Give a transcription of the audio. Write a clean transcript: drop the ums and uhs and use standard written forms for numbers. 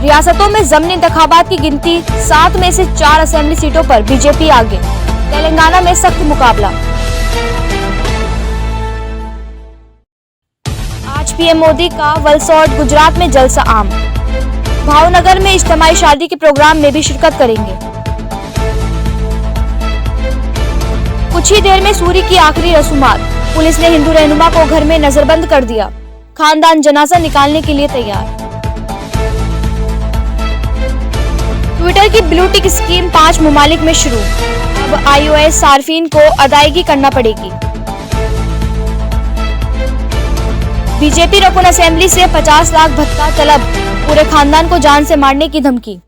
रियासतों में ज़मीनी इंतखाबात की गिनती 7 में से 4 असेंबली सीटों पर बीजेपी आगे, तेलंगाना में सख्त मुकाबला। आज पीएम मोदी का वलसोड गुजरात में जलसा आम, भावनगर में इज्तिमाई शादी के प्रोग्राम में भी शिरकत करेंगे। कुछ ही देर में सूरी की आखिरी रसूमात, पुलिस ने हिंदू रहनुमा को घर में नजरबंद कर दिया, खानदान जनाजा निकालने के लिए तैयार। ट्विटर की ब्लू टिक स्कीम 5 ममालिक में शुरू, अब iOS सार्फिन को अदायगी करना पड़ेगी। बीजेपी रकुन असेंबली से 50 लाख भत्ता तलब, पूरे खानदान को जान से मारने की धमकी।